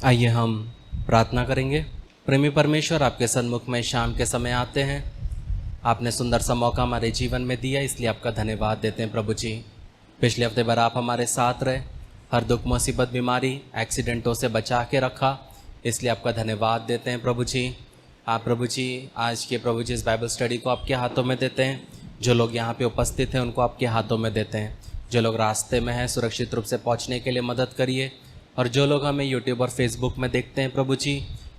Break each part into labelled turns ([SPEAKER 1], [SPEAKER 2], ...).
[SPEAKER 1] आइए हम प्रार्थना करेंगे। प्रेमी परमेश्वर, आपके सन्मुख में शाम के समय आते हैं। आपने सुंदर सा मौका हमारे जीवन में दिया, इसलिए आपका धन्यवाद देते हैं प्रभु जी। पिछले हफ्ते भर आप हमारे साथ रहे, हर दुख मुसीबत बीमारी एक्सीडेंटों से बचा के रखा, इसलिए आपका धन्यवाद देते हैं प्रभु जी। आप प्रभु जी आज के प्रभु जी इस बाइबल स्टडी को आपके हाथों में देते हैं। जो लोग यहाँ पे उपस्थित हैं उनको आपके हाथों में देते हैं। जो लोग रास्ते में हैं सुरक्षित रूप से पहुँचने के लिए मदद करिए, और जो लोग हमें यूट्यूब और फेसबुक में देखते हैं प्रभु जी,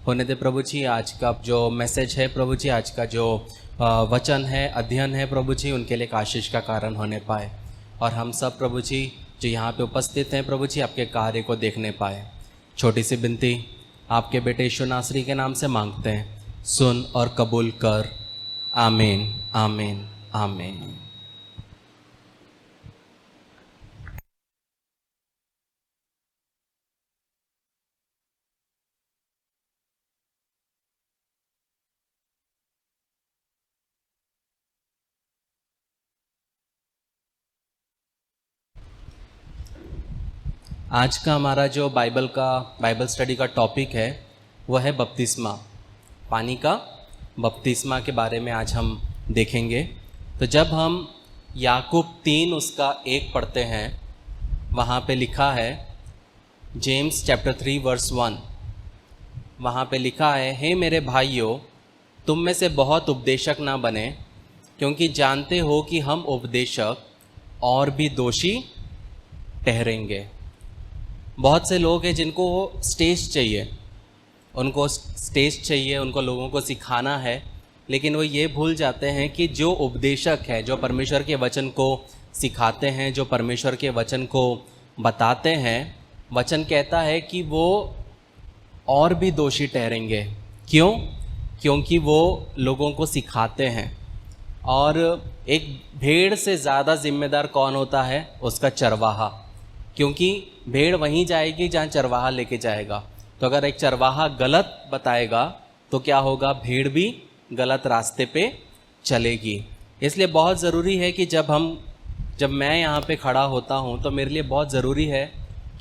[SPEAKER 1] होने दे प्रभु जी आज का जो मैसेज है प्रभु जी, आज का जो वचन है, अध्ययन है प्रभु जी, उनके लिए एक आशीष का कारण होने पाए। और हम सब प्रभु जी जो यहाँ पे उपस्थित हैं प्रभु जी, आपके कार्य को देखने पाए। छोटी सी विनती आपके बेटे यीशु नासरी के नाम से मांगते हैं, सुन और कबूल कर। आमीन आमीन आमीन। आज का हमारा जो बाइबल स्टडी का टॉपिक है वह है बपतिस्मा। पानी का बपतिस्मा के बारे में आज हम देखेंगे। तो जब हम याकूब 3 उसका 1 पढ़ते हैं, वहाँ पे लिखा है, जेम्स चैप्टर 3 वर्स 1, वहाँ पे लिखा है, हे मेरे भाइयों, तुम में से बहुत उपदेशक ना बने, क्योंकि जानते हो कि हम उपदेशक और भी दोषी ठहरेंगे। बहुत से लोग हैं जिनको स्टेज चाहिए, उनको स्टेज चाहिए, उनको लोगों को सिखाना है, लेकिन वो ये भूल जाते हैं कि जो उपदेशक है, जो परमेश्वर के वचन को सिखाते हैं, जो परमेश्वर के वचन को बताते हैं, वचन कहता है कि वो और भी दोषी ठहरेंगे। क्यों? क्योंकि वो लोगों को सिखाते हैं। और एक भेड़ से ज़्यादा जिम्मेदार कौन होता है? उसका चरवाहा, क्योंकि भेड़ वहीं जाएगी जहाँ चरवाहा लेके जाएगा। तो अगर एक चरवाहा गलत बताएगा तो क्या होगा? भेड़ भी गलत रास्ते पे चलेगी। इसलिए बहुत ज़रूरी है कि जब मैं यहाँ पे खड़ा होता हूँ तो मेरे लिए बहुत ज़रूरी है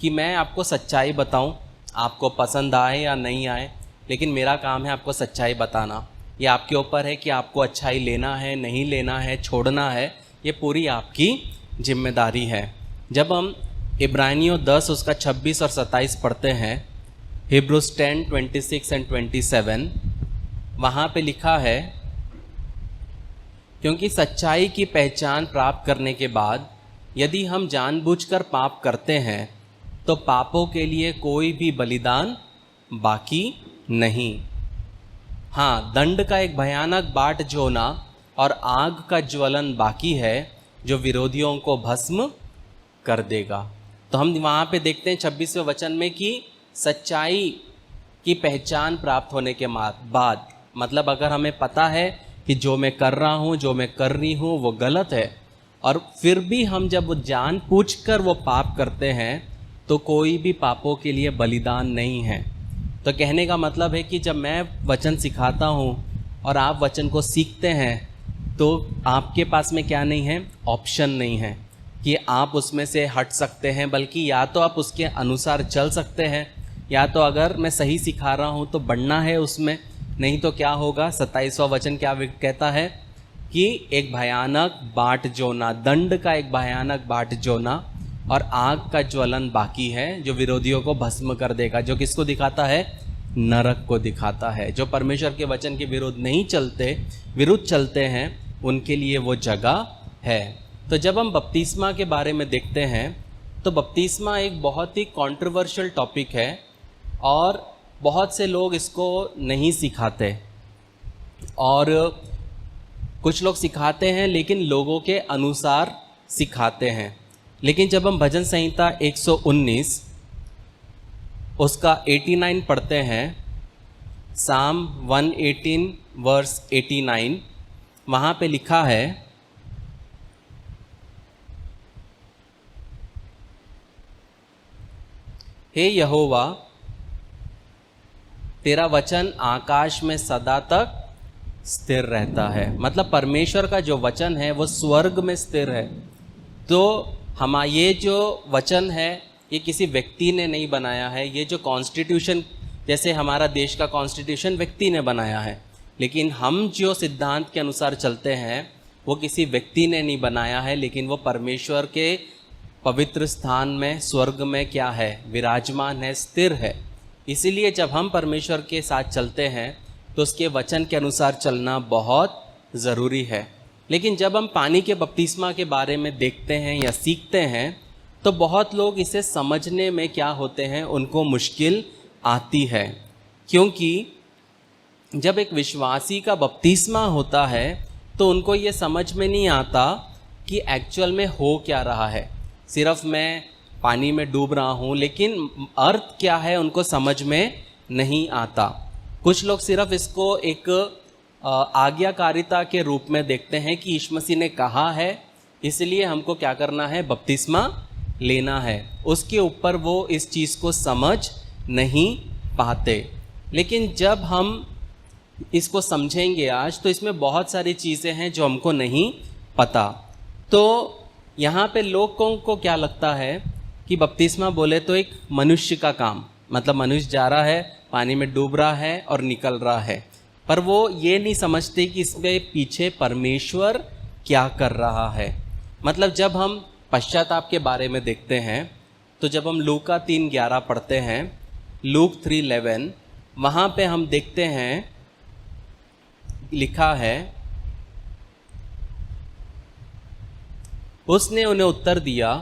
[SPEAKER 1] कि मैं आपको सच्चाई बताऊँ, आपको पसंद आए या नहीं आए, लेकिन मेरा काम है आपको सच्चाई बताना। ये आपके ऊपर है कि आपको अच्छाई लेना है, नहीं लेना है, छोड़ना है, ये पूरी आपकी जिम्मेदारी है। जब हम इब्रानियों 10 उसका 26 और 27 पढ़ते हैं, हिब्रूज 10, 26 एंड 27, वहाँ पे लिखा है, क्योंकि सच्चाई की पहचान प्राप्त करने के बाद यदि हम जानबूझकर पाप करते हैं तो पापों के लिए कोई भी बलिदान बाकी नहीं। हाँ, दंड का एक भयानक बाट जोना और आग का ज्वलन बाकी है जो विरोधियों को भस्म कर देगा। तो हम वहाँ पे देखते हैं 26वें वचन में कि सच्चाई की पहचान प्राप्त होने के बाद, मतलब अगर हमें पता है कि जो मैं कर रहा हूँ, जो मैं कर रही हूँ वो गलत है, और फिर भी हम जब वो जानबूझकर वो पाप करते हैं तो कोई भी पापों के लिए बलिदान नहीं है। तो कहने का मतलब है कि जब मैं वचन सिखाता हूँ और आप वचन को सीखते हैं तो आपके पास में क्या नहीं है? ऑप्शन नहीं है कि आप उसमें से हट सकते हैं, बल्कि या तो आप उसके अनुसार चल सकते हैं, या तो अगर मैं सही सिखा रहा हूँ तो बढ़ना है उसमें, नहीं तो क्या होगा? 27वां वचन क्या कहता है कि एक भयानक बाट जोना, दंड का एक भयानक बाट जोना और आग का ज्वलन बाकी है जो विरोधियों को भस्म कर देगा। जो किसको दिखाता है? नरक को दिखाता है। जो परमेश्वर के वचन के विरुद्ध चलते हैं उनके लिए वो जगह है। तो जब हम बपतिस्मा के बारे में देखते हैं तो बपतिस्मा एक बहुत ही कंट्रोवर्शियल टॉपिक है और बहुत से लोग इसको नहीं सिखाते, और कुछ लोग सिखाते हैं लेकिन लोगों के अनुसार सिखाते हैं। लेकिन जब हम भजन संहिता 119 उसका 89 पढ़ते हैं, साम 118 वर्स 89, वहाँ पे लिखा है, हे यहोवा, तेरा वचन आकाश में सदा तक स्थिर रहता है। मतलब परमेश्वर का जो वचन है वो स्वर्ग में स्थिर है। तो ये जो वचन है ये किसी व्यक्ति ने नहीं बनाया है, ये जो कॉन्स्टिट्यूशन जैसे हमारा देश का कॉन्स्टिट्यूशन व्यक्ति ने बनाया है, लेकिन हम जो सिद्धांत के अनुसार चलते हैं वो किसी व्यक्ति ने नहीं बनाया है, लेकिन वो परमेश्वर के पवित्र स्थान में, स्वर्ग में क्या है, विराजमान है, स्थिर है। इसीलिए जब हम परमेश्वर के साथ चलते हैं तो उसके वचन के अनुसार चलना बहुत ज़रूरी है। लेकिन जब हम पानी के बपतिस्मा के बारे में देखते हैं या सीखते हैं तो बहुत लोग इसे समझने में क्या होते हैं, उनको मुश्किल आती है, क्योंकि जब एक विश्वासी का बपतिस्मा होता है तो उनको ये समझ में नहीं आता कि एक्चुअल में हो क्या रहा है। सिर्फ मैं पानी में डूब रहा हूँ, लेकिन अर्थ क्या है उनको समझ में नहीं आता। कुछ लोग सिर्फ इसको एक आज्ञाकारिता के रूप में देखते हैं कि यीशु मसीह ने कहा है इसलिए हमको क्या करना है, बपतिस्मा लेना है। उसके ऊपर वो इस चीज़ को समझ नहीं पाते। लेकिन जब हम इसको समझेंगे आज तो इसमें बहुत सारी चीज़ें हैं जो हमको नहीं पता। तो यहाँ पे लोगों को क्या लगता है कि बपतिस्मा बोले तो एक मनुष्य का काम, मतलब मनुष्य जा रहा है, पानी में डूब रहा है और निकल रहा है, पर वो ये नहीं समझते कि इसके पीछे परमेश्वर क्या कर रहा है। मतलब जब हम पश्चाताप के बारे में देखते हैं तो जब हम लूका 3:11 पढ़ते हैं, लूक 3:11, वहाँ पे हम देखते हैं लिखा है, उसने उन्हें उत्तर दिया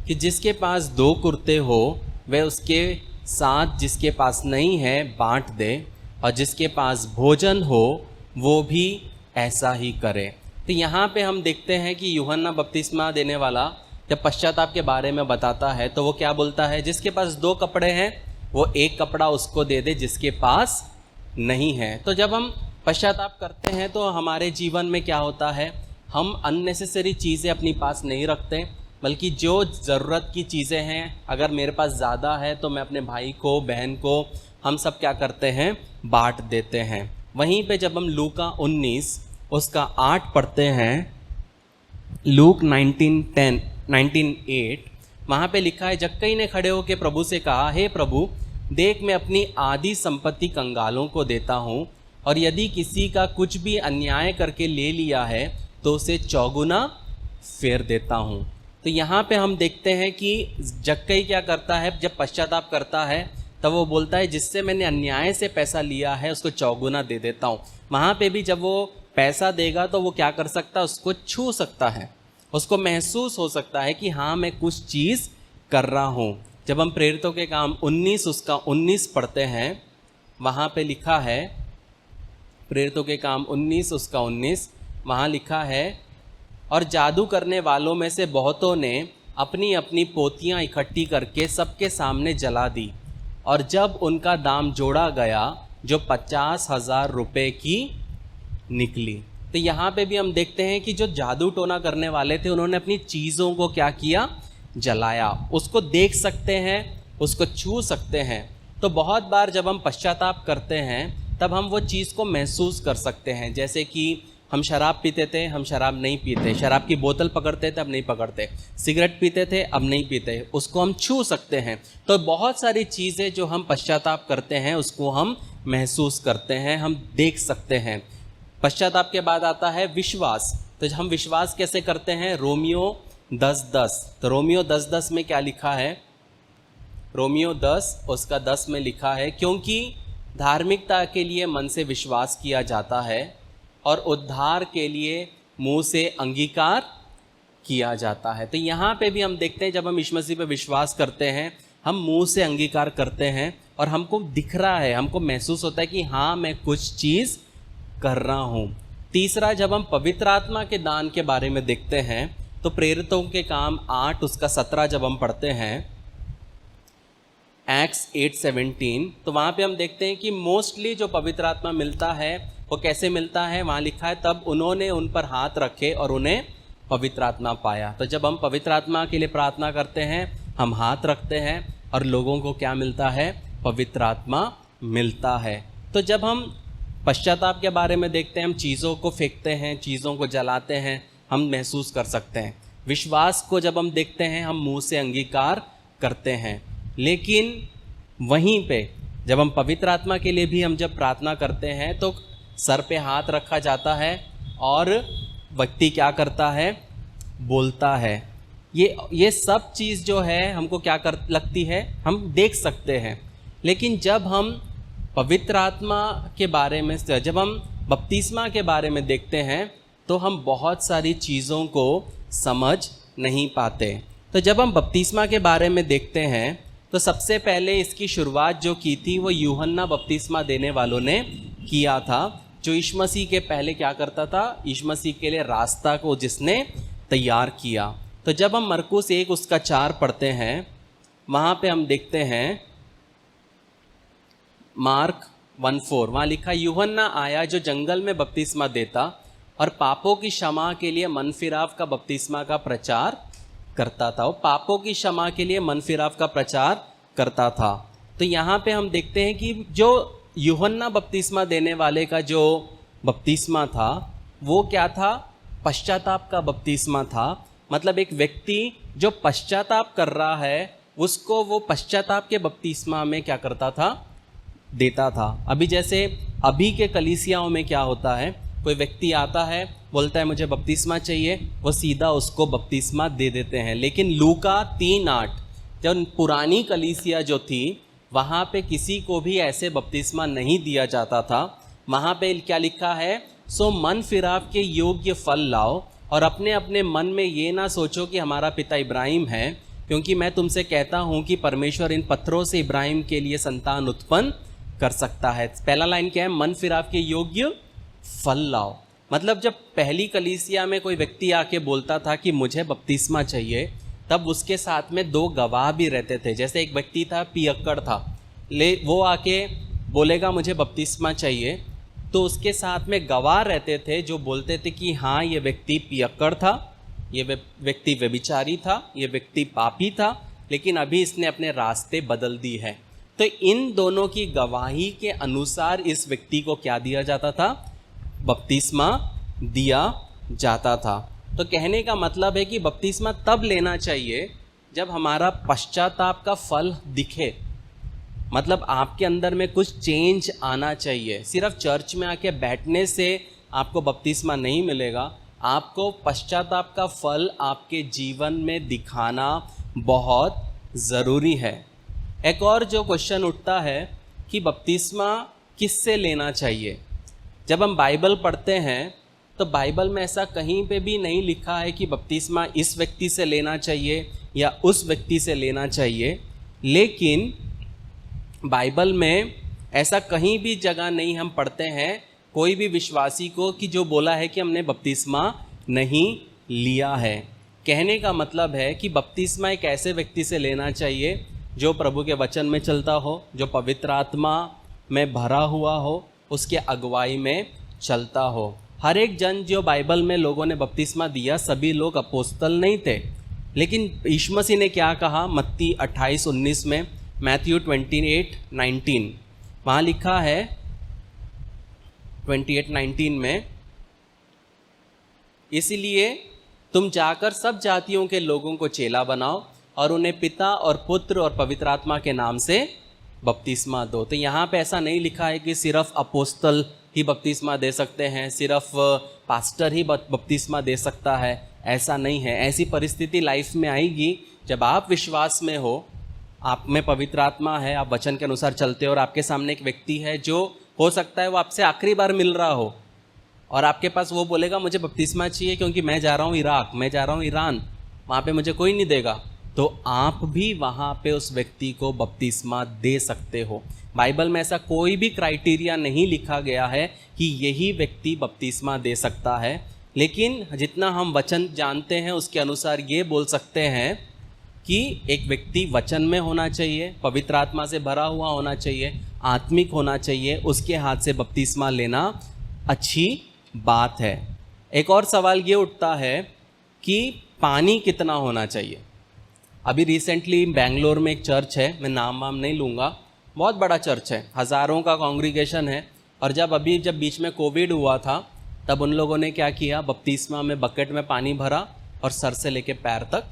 [SPEAKER 1] कि जिसके पास 2 कुर्ते हो वह उसके साथ जिसके पास नहीं है बांट दे, और जिसके पास भोजन हो वो भी ऐसा ही करे। तो यहाँ पे हम देखते हैं कि यूहन्ना बपतिस्मा देने वाला जब पश्चाताप के बारे में बताता है तो वो क्या बोलता है, जिसके पास 2 कपड़े हैं वो 1 कपड़ा उसको दे दे जिसके पास नहीं है। तो जब हम पश्चाताप करते हैं तो हमारे जीवन में क्या होता है, हम अननेसेसरी चीज़ें अपनी पास नहीं रखते, बल्कि जो ज़रूरत की चीज़ें हैं, अगर मेरे पास ज़्यादा है तो मैं अपने भाई को, बहन को, हम सब क्या करते हैं, बांट देते हैं। वहीं पे जब हम लूका 19 उसका 8 पढ़ते हैं, लूक 19:8, वहाँ पे लिखा है, जक्कई ने खड़े होकर प्रभु से कहा, हे प्रभु, देख मैं अपनी आधी संपत्ति कंगालों को देता हूँ, और यदि किसी का कुछ भी अन्याय करके ले लिया है तो उसे 4 गुना फेर देता हूँ। तो यहाँ पे हम देखते हैं कि जक्कई क्या करता है, जब पश्चाताप करता है तब वो बोलता है जिससे मैंने अन्याय से पैसा लिया है उसको 4 गुना दे देता हूँ। वहाँ पे भी जब वो पैसा देगा तो वो क्या कर सकता है, उसको छू सकता है, उसको महसूस हो सकता है कि हाँ मैं कुछ चीज़ कर रहा हूँ। जब हम प्रेरितों के काम 19 उसका 19 पढ़ते हैं, वहाँ पे लिखा है, प्रेरितों के काम 19 उसका 19, वहाँ लिखा है, और जादू करने वालों में से बहुतों ने अपनी अपनी पोतियाँ इकट्ठी करके सबके सामने जला दी, और जब उनका दाम जोड़ा गया जो 50,000 रुपये की निकली। तो यहाँ पे भी हम देखते हैं कि जो जादू टोना करने वाले थे उन्होंने अपनी चीज़ों को क्या किया, जलाया। उसको देख सकते हैं, उसको छू सकते हैं। तो बहुत बार जब हम पश्चाताप करते हैं तब हम वो चीज़ को महसूस कर सकते हैं। जैसे कि हम शराब पीते थे, हम शराब नहीं पीते, शराब की बोतल पकड़ते थे, अब नहीं पकड़ते, सिगरेट पीते थे, अब नहीं पीते, उसको हम छू सकते हैं। तो बहुत सारी चीज़ें जो हम पश्चाताप करते हैं उसको हम महसूस करते हैं, हम देख सकते हैं। पश्चाताप के बाद आता है विश्वास। तो हम विश्वास कैसे करते हैं, रोमियो 10:10। तो रोमियो 10:10 में क्या लिखा है, रोमियो 10 उसका 10 में लिखा है, क्योंकि धार्मिकता के लिए मन से विश्वास किया जाता है और उद्धार के लिए मुंह से अंगीकार किया जाता है। तो यहाँ पे भी हम देखते हैं जब हम यीशु मसीह पे विश्वास करते हैं, हम मुंह से अंगीकार करते हैं और हमको दिख रहा है, हमको महसूस होता है कि हाँ मैं कुछ चीज़ कर रहा हूँ। तीसरा, जब हम पवित्र आत्मा के दान के बारे में देखते हैं तो प्रेरितों के काम 8 उसका 17 जब हम पढ़ते हैं, एक्ट्स 8:17, तो वहाँ पे हम देखते हैं कि मोस्टली जो पवित्र आत्मा मिलता है वो कैसे मिलता है। वहाँ लिखा है, तब उन्होंने उन पर हाथ रखे और उन्हें पवित्र आत्मा पाया। तो जब हम पवित्र आत्मा के लिए प्रार्थना करते हैं, हम हाथ रखते हैं और लोगों को क्या मिलता है, पवित्र आत्मा मिलता है। तो जब हम पश्चाताप के बारे में देखते हैं, हम चीज़ों को फेंकते हैं, चीज़ों को जलाते हैं, हम महसूस कर सकते हैं। विश्वास को जब हम देखते हैं, हम मुंह से अंगीकार करते हैं। लेकिन वहीं पे जब हम पवित्र आत्मा के लिए भी हम जब प्रार्थना करते हैं तो सर पे हाथ रखा जाता है और व्यक्ति क्या करता है, बोलता है। ये सब चीज़ जो है हमको क्या कर लगती है, हम देख सकते हैं। लेकिन जब हम पवित्र आत्मा के बारे में, जब हम बपतिस्मा के बारे में देखते हैं तो हम बहुत सारी चीज़ों को समझ नहीं पाते। तो जब हम बपतिस्मा के बारे में देखते हैं तो सबसे पहले इसकी शुरुआत जो की थी वो यूहन्ना बपतिस्मा देने वालों ने किया था, जो यीशु मसीह के पहले क्या करता था, यीशु मसीह के लिए रास्ता को जिसने तैयार किया। तो जब हम मरकुस 1 उसका 4 पढ़ते हैं, वहाँ पे हम देखते हैं मार्क 1:4, वहाँ लिखा, यूहन्ना आया जो जंगल में बपतिस्मा देता और पापों की क्षमा के लिए मन फिराव का बपतिस्मा का प्रचार करता था। वो पापों की क्षमा के लिए मन फिराव का प्रचार करता था। तो यहाँ पे हम देखते हैं कि जो यूहन्ना बपतिस्मा देने वाले का जो बपतिस्मा था वो क्या था, पश्चाताप का बपतिस्मा था। मतलब एक व्यक्ति जो पश्चाताप कर रहा है उसको वो पश्चाताप के बपतिस्मा में क्या करता था, देता था। अभी जैसे अभी के कलीसियाओं में क्या होता है, कोई व्यक्ति आता है बोलता है मुझे बपतिस्मा चाहिए, वो सीधा उसको बपतिस्मा दे देते हैं। लेकिन लूका 3:8 जब पुरानी कलीसिया जो थी वहाँ पे किसी को भी ऐसे बपतिस्मा नहीं दिया जाता था। वहाँ पे क्या लिखा है, सो मन फिराव के योग्य फल लाओ और अपने अपने मन में ये ना सोचो कि हमारा पिता इब्राहिम है, क्योंकि मैं तुमसे कहता हूँ कि परमेश्वर इन पत्थरों से इब्राहिम के लिए संतान उत्पन्न कर सकता है। पहला लाइन क्या है, मन फिराव के योग्य फल लाओ। मतलब जब पहली कलीसिया में कोई व्यक्ति आके बोलता था कि मुझे बपतिस्मा चाहिए, तब उसके साथ में 2 गवाह भी रहते थे। जैसे एक व्यक्ति था, पियक्कड़ था, वो आके बोलेगा मुझे बपतिस्मा चाहिए, तो उसके साथ में गवाह रहते थे जो बोलते थे कि हाँ ये व्यक्ति पियक्कड़ था, ये व्यक्ति व्यभिचारी था, ये व्यक्ति पापी था, लेकिन अभी इसने अपने रास्ते बदल दी है। तो इन दोनों की गवाही के अनुसार इस व्यक्ति को क्या दिया जाता था, बपतिस्मा दिया जाता था। तो कहने का मतलब है कि बपतिस्मा तब लेना चाहिए जब हमारा पश्चाताप का फल दिखे। मतलब आपके अंदर में कुछ चेंज आना चाहिए। सिर्फ चर्च में आके बैठने से आपको बपतिस्मा नहीं मिलेगा, आपको पश्चाताप का फल आपके जीवन में दिखाना बहुत ज़रूरी है। एक और जो क्वेश्चन उठता है कि बपतिस्मा किससे लेना चाहिए। जब हम बाइबल पढ़ते हैं तो बाइबल में ऐसा कहीं पे भी नहीं लिखा है कि बपतिस्मा इस व्यक्ति से लेना चाहिए या उस व्यक्ति से लेना चाहिए। लेकिन बाइबल में ऐसा कहीं भी जगह नहीं हम पढ़ते हैं कोई भी विश्वासी को कि जो बोला है कि हमने बपतिस्मा नहीं लिया है। कहने का मतलब है कि बपतिस्मा एक ऐसे व्यक्ति से लेना चाहिए जो प्रभु के वचन में चलता हो, जो पवित्र आत्मा में भरा हुआ हो, उसके अगुवाई में चलता हो। हर एक जन जो बाइबल में लोगों ने बपतिस्मा दिया, सभी लोग अपोस्तल नहीं थे। लेकिन यीशु मसीह ने क्या कहा, मत्ती 28:19 में, मैथ्यू 28:19 वहाँ लिखा है 28:19 में, इसलिए तुम जाकर सब जातियों के लोगों को चेला बनाओ और उन्हें पिता और पुत्र और पवित्र आत्मा के नाम से बपतिस्मा दो। तो यहाँ पे ऐसा नहीं लिखा है कि सिर्फ अपोस्तल ही बपतिस्मा दे सकते हैं, सिर्फ पास्टर ही बपतिस्मा दे सकता है, ऐसा नहीं है। ऐसी परिस्थिति लाइफ में आएगी जब आप विश्वास में हो, आप में पवित्र आत्मा है, आप वचन के अनुसार चलते हो और आपके सामने एक व्यक्ति है जो हो सकता है वो आपसे आखिरी बार मिल रहा हो और आपके पास वो बोलेगा मुझे बपतिस्मा चाहिए क्योंकि मैं जा रहा हूँ इराक, मैं जा रहा हूँ ईरान, वहाँ पे मुझे कोई नहीं देगा, तो आप भी वहाँ पे उस व्यक्ति को बपतिस्मा दे सकते हो। बाइबल में ऐसा कोई भी क्राइटेरिया नहीं लिखा गया है कि यही व्यक्ति बपतिस्मा दे सकता है। लेकिन जितना हम वचन जानते हैं उसके अनुसार ये बोल सकते हैं कि एक व्यक्ति वचन में होना चाहिए, पवित्र आत्मा से भरा हुआ होना चाहिए, आत्मिक होना चाहिए, उसके हाथ से बपतिस्मा लेना अच्छी बात है। एक और सवाल ये उठता है कि पानी कितना होना चाहिए। अभी रिसेंटली बेंगलोर में एक चर्च है, मैं नाम वाम नहीं लूँगा, बहुत बड़ा चर्च है, हज़ारों का कॉन्ग्रीगेशन है। और जब बीच में कोविड हुआ था तब उन लोगों ने क्या किया, बपतिस्मा में बकेट में पानी भरा और सर से लेके पैर तक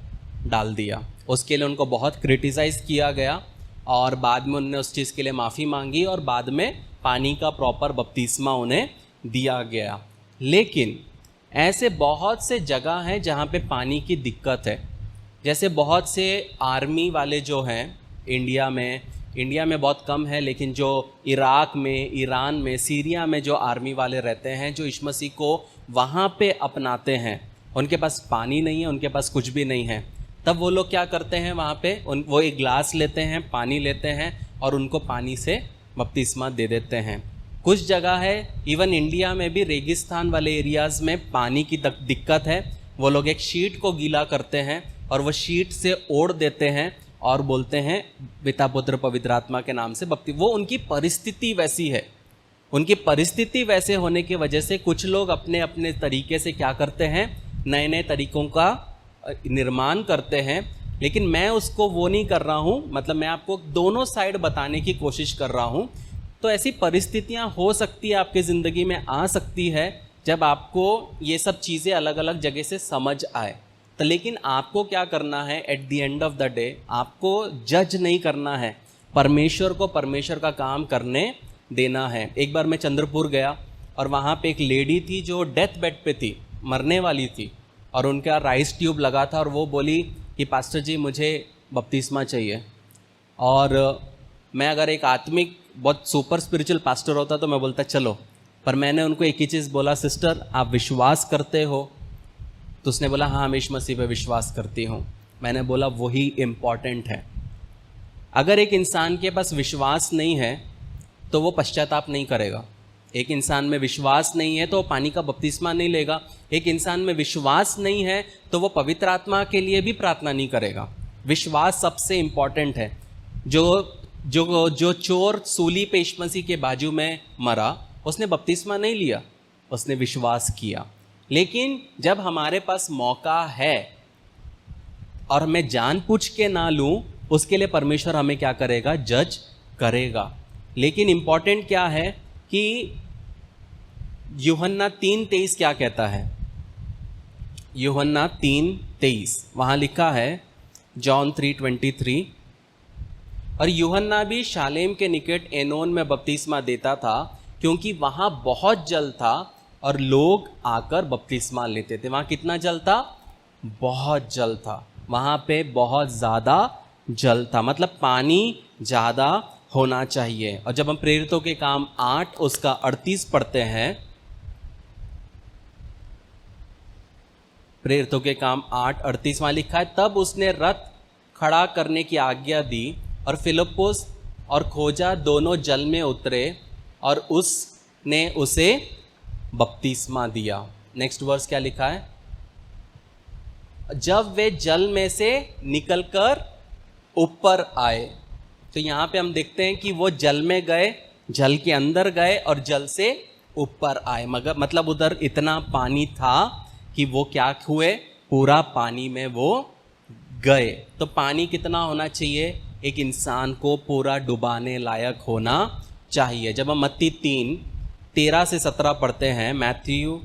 [SPEAKER 1] डाल दिया। उसके लिए उनको बहुत क्रिटिसाइज़ किया गया। और बाद में उन्होंने उस चीज़ के लिए माफ़ी मांगी और बाद में पानी का प्रॉपर बपतिस्मा उन्हें दिया गया। लेकिन ऐसे बहुत से जगह हैं जहाँ पे पानी की दिक्कत है। जैसे बहुत से आर्मी वाले जो हैं इंडिया में बहुत कम है, लेकिन जो इराक में, ईरान में, सीरिया में जो आर्मी वाले रहते हैं, जो यीशु मसीह को वहाँ पे अपनाते हैं, उनके पास पानी नहीं है, उनके पास कुछ भी नहीं है, तब वो लोग क्या करते हैं वहाँ पे वो एक ग्लास लेते हैं, पानी लेते हैं और उनको पानी से बपतिस्मा दे देते हैं। कुछ जगह है, इवन इंडिया में भी रेगिस्तान वाले एरियाज़ में पानी की दिक्कत है, वो लोग एक शीट को गीला करते हैं और वो शीट से ओढ़ देते हैं और बोलते हैं पिता पुत्र पवित्र आत्मा के नाम से वो उनकी परिस्थिति वैसी है। उनकी परिस्थिति वैसे होने की वजह से कुछ लोग अपने अपने तरीके से क्या करते हैं, नए नए तरीकों का निर्माण करते हैं। लेकिन मैं उसको वो नहीं कर रहा हूँ, मतलब मैं आपको दोनों साइड बताने की कोशिश कर रहा हूँ। तो ऐसी परिस्थितियाँ हो सकती है, आपकी ज़िंदगी में आ सकती है, जब आपको ये सब चीज़ें अलग अलग जगह से समझ आए। तो लेकिन आपको क्या करना है, at the end of the day आपको जज नहीं करना है, परमेश्वर को परमेश्वर का काम करने देना है। एक बार मैं चंद्रपुर गया और वहाँ पे एक लेडी थी जो डेथ बेड पे थी, मरने वाली थी, और उनका राइस ट्यूब लगा था और वो बोली कि पास्टर जी मुझे बपतिस्मा चाहिए। और मैं अगर एक आत्मिक बहुत सुपर स्पिरिचुअल पास्टर होता तो मैं बोलता चलो, पर मैंने उनको एक ही चीज़ बोला, सिस्टर आप विश्वास करते हो? तो उसने बोला हाँ मैं यीशु मसीह पे विश्वास करती हूँ। मैंने बोला वही इम्पॉर्टेंट है। अगर एक इंसान के पास विश्वास नहीं है तो वो पश्चाताप नहीं करेगा। एक इंसान में विश्वास नहीं है तो वो पानी का बपतिस्मा नहीं लेगा। एक इंसान में विश्वास नहीं है तो वो पवित्र आत्मा के लिए भी प्रार्थना नहीं करेगा। विश्वास सबसे इम्पॉर्टेंट है। जो चोर सूली पे यीशु मसीह के बाजू में मरा, उसने बपतिस्मा नहीं लिया, उसने विश्वास किया। लेकिन जब हमारे पास मौका है और मैं जानबूझ के ना लूँ, उसके लिए परमेश्वर हमें क्या करेगा, जज करेगा। लेकिन इम्पॉर्टेंट क्या है कि यूहन्ना 3:23 क्या कहता है? यूहन्ना 3:23 वहाँ लिखा है, जॉन 3:23, और यूहन्ना भी शालेम के निकट एनोन में बपतिस्मा देता था क्योंकि वहाँ बहुत जल था और लोग आकर बपतिस्मा लेते थे। वहाँ कितना जल था? बहुत जल था, वहाँ पे बहुत ज़्यादा जल था, मतलब पानी ज़्यादा होना चाहिए। और जब हम प्रेरितों के काम 8 उसका 38 पढ़ते हैं, प्रेरितों के काम 8:38 वहाँ लिखा है, तब उसने रथ खड़ा करने की आज्ञा दी और फिलिप्पुस और खोजा दोनों जल में उतरे और उसने उसे बपतिस्मा दिया। नेक्स्ट वर्स क्या लिखा है? जब वे जल में से निकलकर ऊपर आए। तो यहाँ पे हम देखते हैं कि वो जल में गए, जल के अंदर गए और जल से ऊपर आए। मगर मतलब उधर इतना पानी था कि वो क्या हुए, पूरा पानी में वो गए। तो पानी कितना होना चाहिए? एक इंसान को पूरा डुबाने लायक होना चाहिए। जब हम मत्ती 3:13 से 17 पढ़ते हैं, मैथ्यू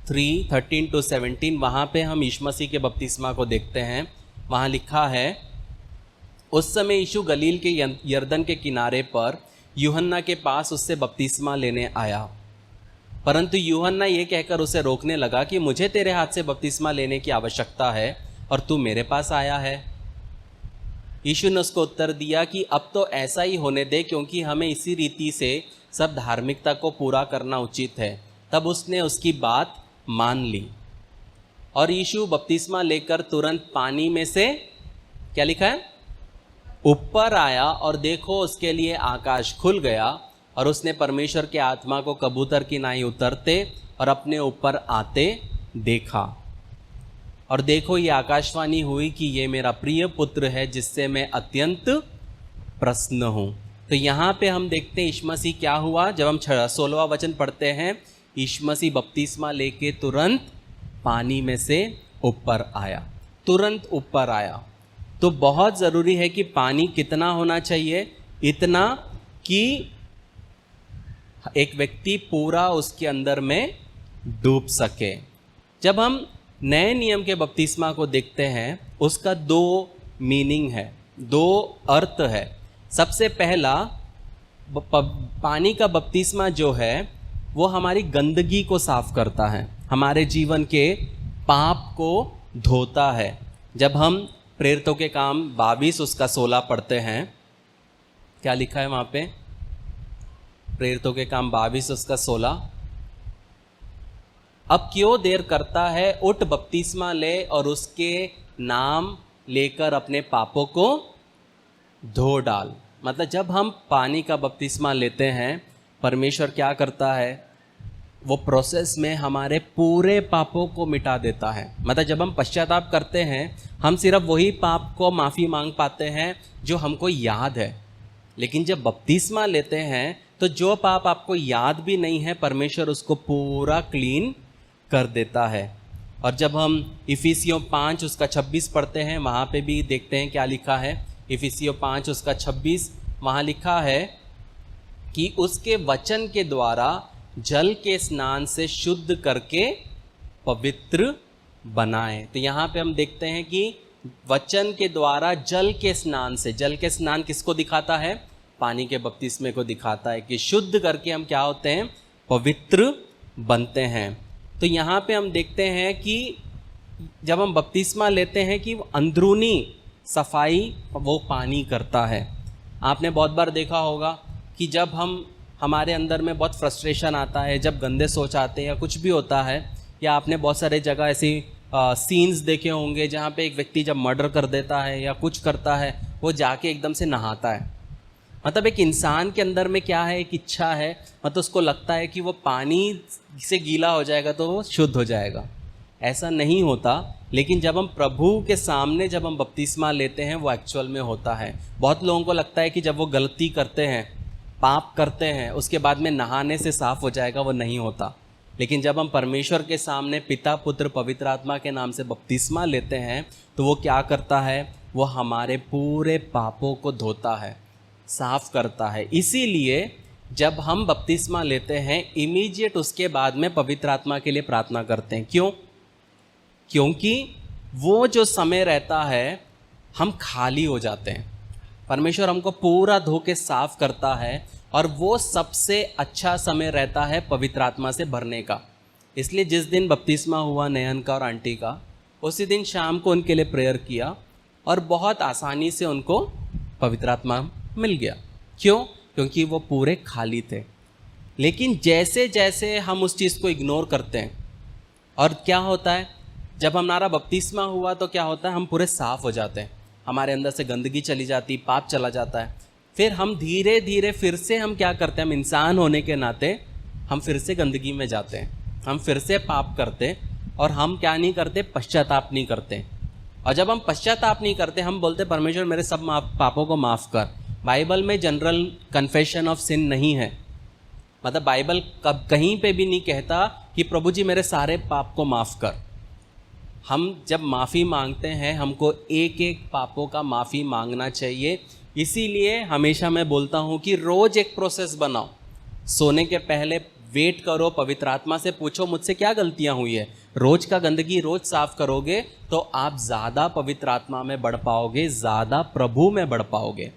[SPEAKER 1] 3:13-17, वहाँ पे हम यीशु मसीह के बपतिस्मा को देखते हैं। वहाँ लिखा है, उस समय यीशु गलील के यरदन के किनारे पर यूहन्ना के पास उससे बपतिस्मा लेने आया, परंतु यूहन्ना ये कहकर उसे रोकने लगा कि मुझे तेरे हाथ से बपतिस्मा लेने की आवश्यकता है और तू मेरे पास आया है। यीशु ने उसको उत्तर दिया कि अब तो ऐसा ही होने दे, क्योंकि हमें इसी रीति से सब धार्मिकता को पूरा करना उचित है। तब उसने उसकी बात मान ली और यीशु बपतिस्मा लेकर तुरंत पानी में से, क्या लिखा है, ऊपर आया, और देखो उसके लिए आकाश खुल गया और उसने परमेश्वर के आत्मा को कबूतर की नाई उतरते और अपने ऊपर आते देखा। और देखो ये आकाशवाणी हुई कि ये मेरा प्रिय पुत्र है जिससे मैं अत्यंत प्रसन्न हूँ। तो यहाँ पे हम देखते हैं यीशु मसीह क्या हुआ। जब हम 16वां वचन पढ़ते हैं, यीशु मसीह बपतिस्मा लेके तुरंत पानी में से ऊपर आया, तुरंत ऊपर आया। तो बहुत ज़रूरी है कि पानी कितना होना चाहिए? इतना कि एक व्यक्ति पूरा उसके अंदर में डूब सके। जब हम नए नियम के बपतिस्मा को देखते हैं, उसका 2 मीनिंग है, 2 अर्थ है। सबसे पहला पानी का बपतिस्मा जो है वो हमारी गंदगी को साफ करता है, हमारे जीवन के पाप को धोता है। जब हम प्रेरितों के काम 22 उसका 16 पढ़ते हैं, क्या लिखा है वहाँ पे? प्रेरितों के काम 22 उसका 16, अब क्यों देर करता है, उठ बपतिस्मा ले और उसके नाम लेकर अपने पापों को धो डाल। मतलब जब हम पानी का बपतिस्मा लेते हैं, परमेश्वर क्या करता है, वो प्रोसेस में हमारे पूरे पापों को मिटा देता है। मतलब जब हम पश्चाताप करते हैं, हम सिर्फ वही पाप को माफ़ी मांग पाते हैं जो हमको याद है, लेकिन जब बपतिस्मा लेते हैं तो जो पाप आपको याद भी नहीं है, परमेश्वर उसको पूरा क्लीन कर देता है। और जब हम इफिसियों 5 उसका 26 पढ़ते हैं, वहाँ पे भी देखते हैं क्या लिखा है। इफिसियों 5 उसका 26, वहाँ लिखा है कि उसके वचन के द्वारा जल के स्नान से शुद्ध करके पवित्र बनाए। तो यहाँ पे हम देखते हैं कि वचन के द्वारा जल के स्नान से, जल के स्नान किसको दिखाता है? पानी के बपतिस्मे को दिखाता है कि शुद्ध करके हम क्या होते हैं? पवित्र बनते हैं। तो यहाँ पे हम देखते हैं कि जब हम बपतिस्मा लेते हैं कि अंदरूनी सफाई वो पानी करता है। आपने बहुत बार देखा होगा कि जब हमारे अंदर में बहुत फ्रस्ट्रेशन आता है, जब गंदे सोच आते हैं या कुछ भी होता है, या आपने बहुत सारे जगह ऐसी सीन्स देखे होंगे जहाँ पे एक व्यक्ति जब मर्डर कर देता है या कुछ करता है, वो जाके एकदम से नहाता है। मतलब एक इंसान के अंदर में क्या है, एक इच्छा है, मतलब उसको लगता है कि वो पानी से गीला हो जाएगा तो वो शुद्ध हो जाएगा। ऐसा नहीं होता। लेकिन जब हम प्रभु के सामने जब हम बपतिस्मा लेते हैं, वो एक्चुअल में होता है। बहुत लोगों को लगता है कि जब वो गलती करते हैं, पाप करते हैं, उसके बाद में नहाने से साफ हो जाएगा, वो नहीं होता। लेकिन जब हम परमेश्वर के सामने पिता, पुत्र, पवित्र आत्मा के नाम से बपतिस्मा लेते हैं, तो वो क्या करता है? वो हमारे पूरे पापों को धोता है, साफ करता है। इसीलिए जब हम बपतिस्मा लेते हैं, इमीडिएट उसके बाद में पवित्र आत्मा के लिए प्रार्थना करते हैं। क्यों? क्योंकि वो जो समय रहता है, हम खाली हो जाते हैं। परमेश्वर हमको पूरा धो के साफ करता है, और वो सबसे अच्छा समय रहता है पवित्र आत्मा से भरने का। इसलिए जिस दिन बपतिस्मा हुआ नयन का और आंटी का, उसी दिन शाम को उनके लिए प्रेयर किया और बहुत आसानी से उनको पवित्र आत्मा मिल गया। क्यों? क्योंकि वो पूरे खाली थे। लेकिन जैसे जैसे हम उस चीज़ को इग्नोर करते हैं, और क्या होता है, जब हमारा बपतिस्मा हुआ तो क्या होता है, हम पूरे साफ हो जाते हैं, हमारे अंदर से गंदगी चली जाती, पाप चला जाता है। फिर हम धीरे धीरे फिर से हम क्या करते हैं, हम इंसान होने के नाते हम फिर से गंदगी में जाते हैं, हम फिर से पाप करते, और हम क्या नहीं करते? पश्चाताप नहीं करते। और जब हम पश्चाताप नहीं करते, हम बोलते परमेश्वर मेरे सब पापों को माफ़ कर। बाइबल में जनरल कन्फेशन ऑफ सिन नहीं है। मतलब बाइबल कहीं पे भी नहीं कहता कि प्रभु जी मेरे सारे पाप को माफ़ कर। हम जब माफ़ी मांगते हैं, हमको एक एक पापों का माफ़ी मांगना चाहिए। इसीलिए हमेशा मैं बोलता हूँ कि रोज़ एक प्रोसेस बनाओ। सोने के पहले वेट करो, पवित्र आत्मा से पूछो मुझसे क्या गलतियाँ हुई है। रोज़ का गंदगी रोज़ साफ करोगे तो आप ज़्यादा पवित्र आत्मा में बढ़ पाओगे, ज़्यादा प्रभु में बढ़ पाओगे।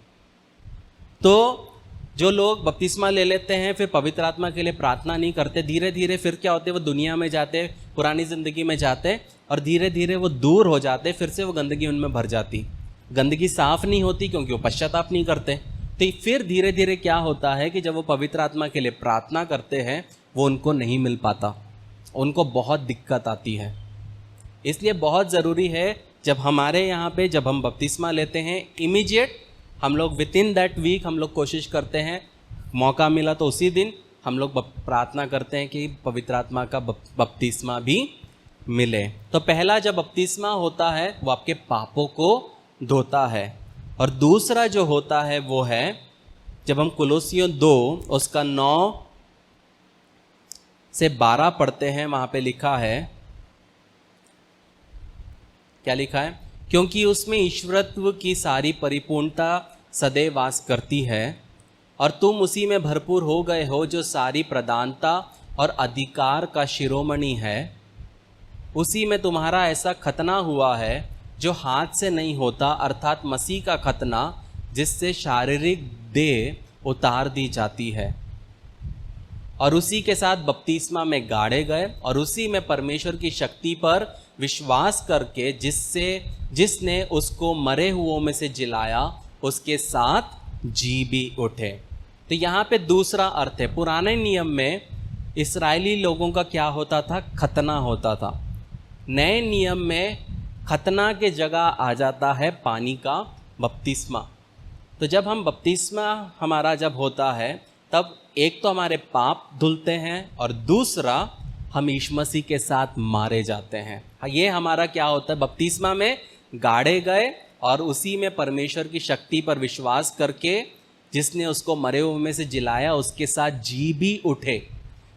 [SPEAKER 1] तो जो लोग बपतिस्मा ले लेते हैं, फिर पवित्र आत्मा के लिए प्रार्थना नहीं करते, धीरे धीरे फिर क्या होते हैं, वो दुनिया में जाते, पुरानी ज़िंदगी में जाते, और धीरे धीरे वो दूर हो जाते, फिर से वो गंदगी उनमें भर जाती। गंदगी साफ नहीं होती क्योंकि वो पश्चाताप नहीं करते। तो फिर धीरे धीरे क्या होता है कि जब वो पवित्र आत्मा के लिए प्रार्थना करते हैं, वो उनको नहीं मिल पाता, उनको बहुत दिक्कत आती है। इसलिए बहुत ज़रूरी है, जब हमारे यहाँ पे जब हम बपतिस्मा लेते हैं, इमीडिएट हम लोग विद इन दैट वीक हम लोग कोशिश करते हैं, मौका मिला तो उसी दिन हम लोग प्रार्थना करते हैं कि पवित्र आत्मा का बपतिस्मा भी मिले। तो पहला जब बपतिस्मा होता है वो आपके पापों को धोता है, और दूसरा जो होता है वो है जब हम कुलोसियों 2 उसका 9 से 12 पढ़ते हैं, वहाँ पे लिखा है, क्या लिखा है? क्योंकि उसमें ईश्वरत्व की सारी परिपूर्णता सदैव वास करती है, और तुम उसी में भरपूर हो गए हो, जो सारी प्रधानता और अधिकार का शिरोमणि है। उसी में तुम्हारा ऐसा खतना हुआ है जो हाथ से नहीं होता, अर्थात मसीह का खतना, जिससे शारीरिक देह उतार दी जाती है, और उसी के साथ बपतिस्मा में गाड़े गए, और उसी में परमेश्वर की शक्ति पर विश्वास करके जिसने उसको मरे हुओं में से जिलाया, उसके साथ जी भी उठे। तो यहाँ पे दूसरा अर्थ है। पुराने नियम में इस्राएली लोगों का क्या होता था? खतना होता था। नए नियम में खतना के जगह आ जाता है पानी का बपतिस्मा। तो जब हम बपतिस्मा हमारा जब होता है, तब एक तो हमारे पाप धुलते हैं, और दूसरा हम यीशु मसीह के साथ मारे जाते हैं। ये हमारा क्या होता है? बपतिस्मा में गाड़े गए, और उसी में परमेश्वर की शक्ति पर विश्वास करके जिसने उसको मरे हुए में से जिलाया, उसके साथ जी भी उठे।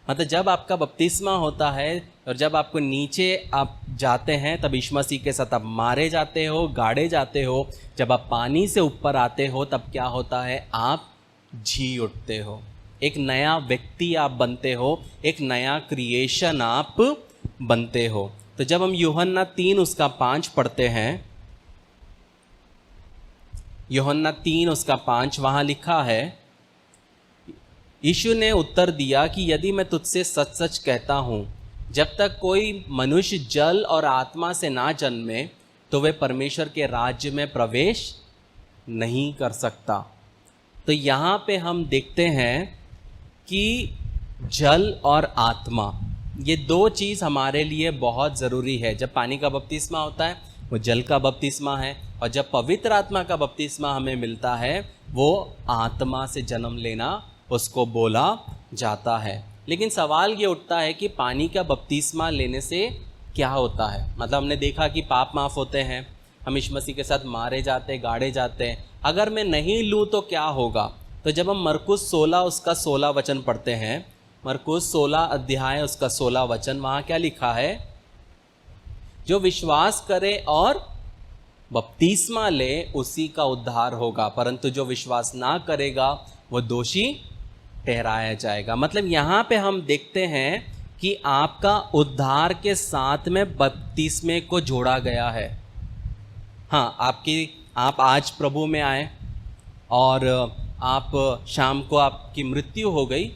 [SPEAKER 1] मतलब जब आपका बपतिस्मा होता है और जब आपको नीचे आप जाते हैं, तब यीशु मसीह के साथ आप मारे जाते हो, गाड़े जाते हो। जब आप पानी से ऊपर आते हो, तब क्या होता है? आप जी उठते हो, एक नया व्यक्ति आप बनते हो, एक नया क्रिएशन आप बनते हो। तो जब हम यूहन्ना 3:5 पढ़ते हैं, यूहन्ना 3:5 वहाँ लिखा है, यीशु ने उत्तर दिया कि यदि मैं तुझसे सच सच कहता हूँ, जब तक कोई मनुष्य जल और आत्मा से ना जन्मे, तो वे परमेश्वर के राज्य में प्रवेश नहीं कर सकता। तो यहाँ पे हम देखते हैं कि जल और आत्मा, ये दो चीज़ हमारे लिए बहुत ज़रूरी है। जब पानी का बपतिस्मा होता है, वो जल का बपतिस्मा है, और जब पवित्र आत्मा का बपतिस्मा हमें मिलता है, वो आत्मा से जन्म लेना उसको बोला जाता है। लेकिन सवाल ये उठता है कि पानी का बपतिस्मा लेने से क्या होता है? मतलब हमने देखा कि पाप माफ़ होते हैं, हम यीशु मसीह के साथ मारे जाते, गाड़े जाते हैं। अगर मैं नहीं लूँ तो क्या होगा? तो जब हम मरकुस 16 उसका 16 वचन पढ़ते हैं, मरकुस 16 अध्याय उसका 16 वचन, वहाँ क्या लिखा है? जो विश्वास करे और बपतिस्मा ले, उसी का उद्धार होगा, परंतु जो विश्वास ना करेगा वो दोषी ठहराया जाएगा। मतलब यहाँ पे हम देखते हैं कि आपका उद्धार के साथ में बपतिस्मे को जोड़ा गया है। हाँ, आप आज प्रभु में आए और आप शाम को आपकी मृत्यु हो गई,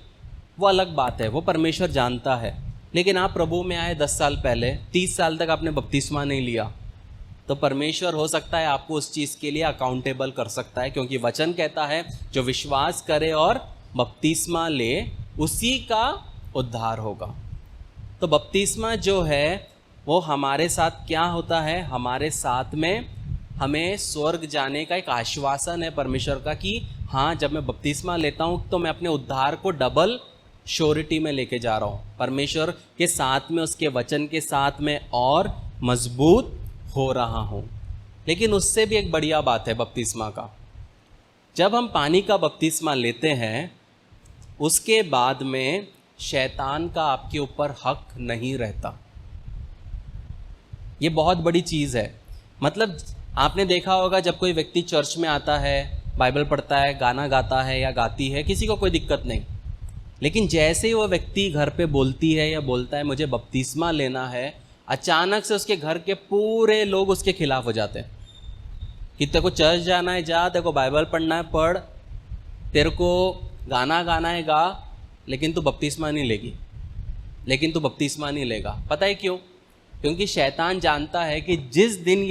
[SPEAKER 1] वो अलग बात है, वो परमेश्वर जानता है। लेकिन आप प्रभु में आए 10 साल पहले, 30 साल तक आपने बपतिस्मा नहीं लिया, तो परमेश्वर हो सकता है आपको उस चीज़ के लिए अकाउंटेबल कर सकता है, क्योंकि वचन कहता है जो विश्वास करे और बपतिस्मा ले, उसी का उद्धार होगा। तो बपतिस्मा जो है वो हमारे साथ क्या होता है? हमारे साथ में हमें स्वर्ग जाने का एक आश्वासन है परमेश्वर का कि हाँ, जब मैं बपतिस्मा लेता हूँ तो मैं अपने उद्धार को डबल श्योरिटी में लेके जा रहा हूँ, परमेश्वर के साथ में, उसके वचन के साथ में और मजबूत हो रहा हूँ। लेकिन उससे भी एक बढ़िया बात है बपतिस्मा का, जब हम पानी का बपतिस्मा लेते हैं, उसके बाद में शैतान का आपके ऊपर हक नहीं रहता। ये बहुत बड़ी चीज़ है। मतलब आपने देखा होगा, जब कोई व्यक्ति चर्च में आता है, बाइबल पढ़ता है, गाना गाता है या गाती है, किसी को कोई दिक्कत नहीं। लेकिन जैसे ही वो व्यक्ति घर पे बोलती है या बोलता है मुझे बपतिस्मा लेना है, अचानक से उसके घर के पूरे लोग उसके खिलाफ हो जाते हैं कि तेरे को चर्च जाना है जा, तेरे को बाइबल पढ़ना है पढ़, तेरे को गाना गाना है गा, लेकिन तू बपतिस्मा नहीं लेगी, लेकिन तू बपतिस्मा नहीं लेगा। पता है क्यों? क्योंकि शैतान जानता है कि जिस दिन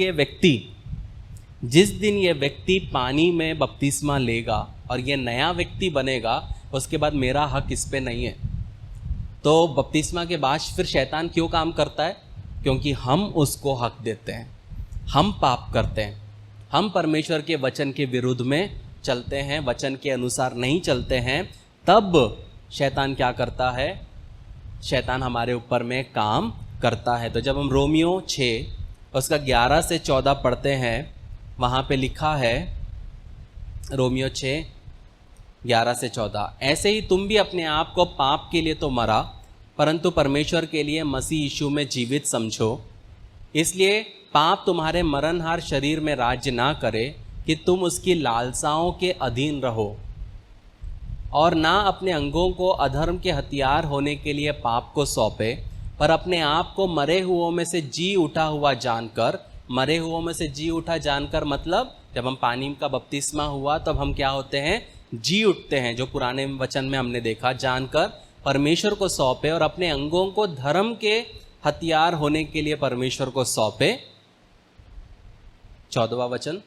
[SPEAKER 1] ये व्यक्ति पानी में बपतिस्मा लेगा और ये नया व्यक्ति बनेगा, उसके बाद मेरा हक इस पे नहीं है। तो बपतिस्मा के बाद फिर शैतान क्यों काम करता है? क्योंकि हम उसको हक देते हैं, हम पाप करते हैं, हम परमेश्वर के वचन के विरुद्ध में चलते हैं, वचन के अनुसार नहीं चलते हैं। तब शैतान क्या करता है? शैतान हमारे ऊपर में काम करता है। तो जब हम रोमियो 6 उसका 11 से 14 पढ़ते हैं, वहाँ पे लिखा है, रोमियो 6 11 से 14, ऐसे ही तुम भी अपने आप को पाप के लिए तो मरा, परंतु परमेश्वर के लिए मसीह यीशु में जीवित समझो। इसलिए पाप तुम्हारे मरणहार शरीर में राज्य ना करे कि तुम उसकी लालसाओं के अधीन रहो, और ना अपने अंगों को अधर्म के हथियार होने के लिए पाप को सौंपे, पर अपने आप को मरे हुओं में से जी उठा हुआ जानकर मरे हुओं में से जी उठा जानकर, मतलब जब हम पानी का बपतिस्मा हुआ तब हम क्या होते हैं, जी उठते हैं, जो पुराने वचन में हमने देखा, जानकर परमेश्वर को सौंपे और अपने अंगों को धर्म के हथियार होने के लिए परमेश्वर को सौंपे। 14वां वचन,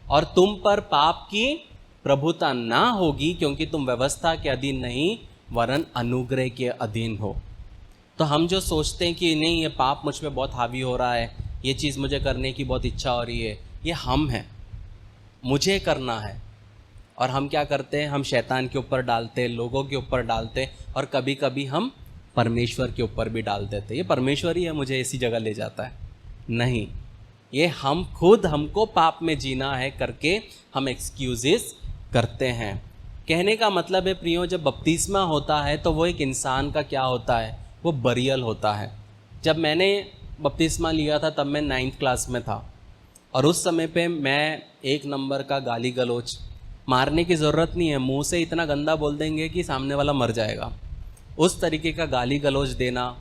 [SPEAKER 1] और तुम पर पाप की प्रभुता ना होगी, क्योंकि तुम व्यवस्था के अधीन नहीं वरन अनुग्रह के अधीन हो। तो हम जो सोचते हैं कि नहीं, ये पाप मुझ पे बहुत हावी हो रहा है, ये चीज़ मुझे करने की बहुत इच्छा हो रही है, ये हम हैं, मुझे करना है, और हम क्या करते हैं, हम शैतान के ऊपर डालते, लोगों के ऊपर डालते, और कभी कभी हम परमेश्वर के ऊपर भी डाल देते, ये परमेश्वर ही है मुझे इसी जगह ले जाता है। नहीं, ये हम खुद हमको पाप में जीना है करके हम एक्सक्यूजेस करते हैं। कहने का मतलब है प्रियो, जब बपतिस्मा होता है तो वो एक इंसान का क्या होता है, वो बरियल होता है। जब मैंने बपतिस्मा लिया था तब मैं 9th क्लास में था, और उस समय पे मैं 1 नंबर का गाली गलौज, मारने की ज़रूरत नहीं है, मुंह से इतना गंदा बोल देंगे कि सामने वाला मर जाएगा, उस तरीके का गाली गलौज देना,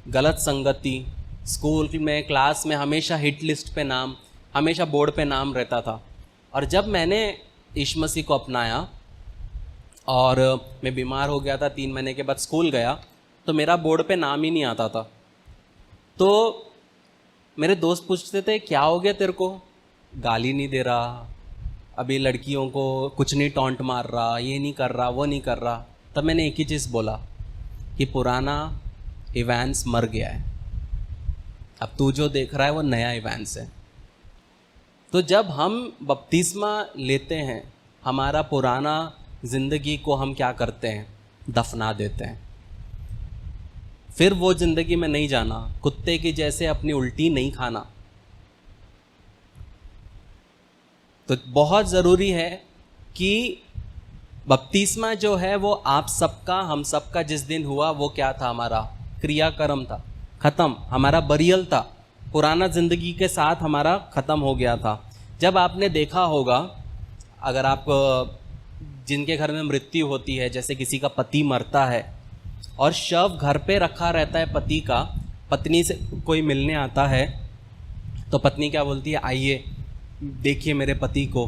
[SPEAKER 1] गलत संगति, स्कूल में क्लास में हमेशा हिट लिस्ट पे नाम, हमेशा बोर्ड पे नाम रहता था। और जब मैंने यीशु मसीह को अपनाया और मैं बीमार हो गया था, 3 महीने के बाद स्कूल गया, तो मेरा बोर्ड पे नाम ही नहीं आता था। तो मेरे दोस्त पूछते थे क्या हो गया तेरे को, गाली नहीं दे रहा, अभी लड़कियों को कुछ नहीं टॉन्ट मार रहा, ये नहीं कर रहा, वो नहीं कर रहा। तब मैंने एक ही चीज़ बोला कि पुराना इवेंस मर गया है, अब तू जो देख रहा है वो नया इवेंस है। तो जब हम बपतिस्मा लेते हैं, हमारा पुराना ज़िंदगी को हम क्या करते हैं, दफना देते हैं। फिर वो ज़िंदगी में नहीं जाना, कुत्ते की जैसे अपनी उल्टी नहीं खाना। तो बहुत ज़रूरी है कि बपतिस्मा जो है वो आप सबका, हम सबका जिस दिन हुआ वो क्या था, हमारा क्रियाक्रम था, ख़त्म, हमारा बरियल था, पुराना ज़िंदगी के साथ हमारा ख़त्म हो गया था। जब आपने देखा होगा, अगर आप जिनके घर में मृत्यु होती है, जैसे किसी का पति मरता है और शव घर पे रखा रहता है पति का, पत्नी से कोई मिलने आता है तो पत्नी क्या बोलती है, आइए देखिए मेरे पति को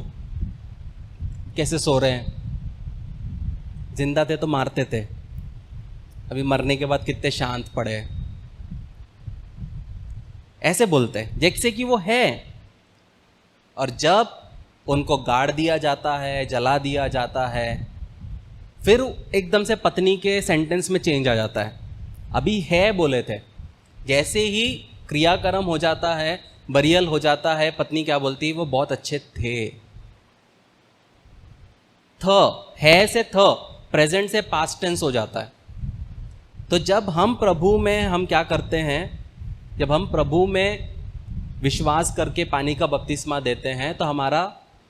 [SPEAKER 1] कैसे सो रहे हैं, जिंदा थे तो मारते थे, अभी मरने के बाद कितने शांत पड़े, ऐसे बोलते हैं जैसे कि वो है। और जब उनको गाड़ दिया जाता है, जला दिया जाता है, फिर एकदम से पत्नी के सेंटेंस में चेंज आ जाता है, अभी है बोले थे, जैसे ही क्रियाक्रम हो जाता है, बरियल हो जाता है, पत्नी क्या बोलती है, वो बहुत अच्छे थे। है से प्रेजेंट से पास्ट टेंस हो जाता है। तो जब हम प्रभु में हम क्या करते हैं, जब हम प्रभु में विश्वास करके पानी का बपतिस्मा देते हैं तो हमारा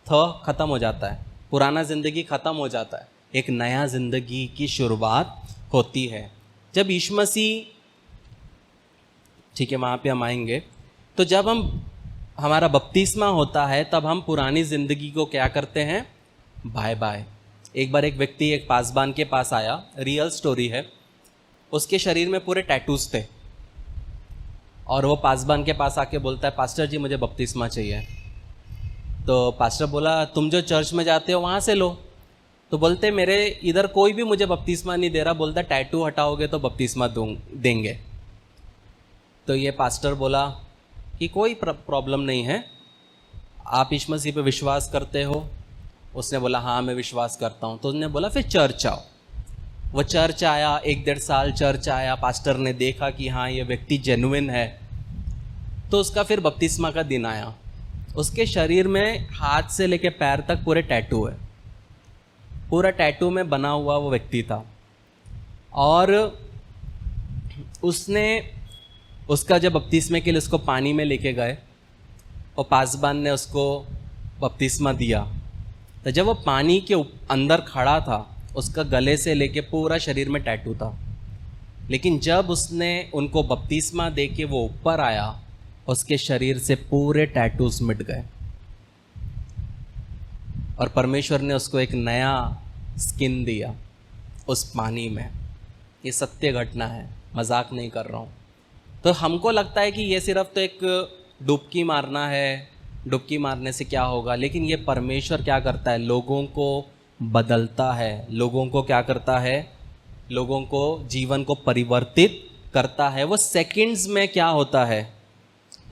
[SPEAKER 1] खत्म हो जाता है, पुराना ज़िंदगी ख़त्म हो जाता है, एक नया ज़िंदगी की शुरुआत होती है। जब यीशु मसीह, ठीक है वहाँ पे हम आएंगे, तो जब हमारा बपतिस्मा होता है तब हम पुरानी ज़िंदगी को क्या करते हैं, बाय बाय। एक बार एक व्यक्ति एक पासबान के पास आया, रियल स्टोरी है, उसके शरीर में पूरे टैटूज थे, और वो पासबान के पास आके बोलता है, पास्टर जी मुझे बपतिस्मा चाहिए। तो पास्टर बोला, तुम जो चर्च में जाते हो वहाँ से लो। तो बोलते, मेरे इधर कोई भी मुझे बपतिस्मा नहीं दे रहा, बोलता टैटू हटाओगे तो बपतिस्मा देंगे। तो ये पास्टर बोला कि कोई प्रॉब्लम नहीं है, आप यीशु मसीह पे विश्वास करते हो? उसने बोला हाँ मैं विश्वास करता हूँ। तो उसने बोला फिर चर्च आओ। वो चर्च आया, 1-1.5 साल चर्च आया, पास्टर ने देखा कि हाँ ये व्यक्ति जेन्युइन है, तो उसका फिर बपतिस्मा का दिन आया। उसके शरीर में हाथ से लेके पैर तक पूरे टैटू है, पूरा टैटू में बना हुआ वो व्यक्ति था। और उसका जब बपतिस्मे के लिए उसको पानी में लेके गए और पासबान ने उसको बपतिस्मा दिया, तो जब वो पानी के अंदर खड़ा था, उसका गले से लेके पूरा शरीर में टैटू था। लेकिन जब उसने उनको बपतिस्मा दे के वो ऊपर आया, उसके शरीर से पूरे टैटूज मिट गए और परमेश्वर ने उसको एक नया स्किन दिया उस पानी में। ये सत्य घटना है, मजाक नहीं कर रहा हूँ। तो हमको लगता है कि ये सिर्फ तो एक डुबकी मारना है, डुबकी मारने से क्या होगा, लेकिन ये परमेश्वर क्या करता है, लोगों को बदलता है, लोगों को क्या करता है, लोगों को जीवन को परिवर्तित करता है। वो सेकंड्स में क्या होता है,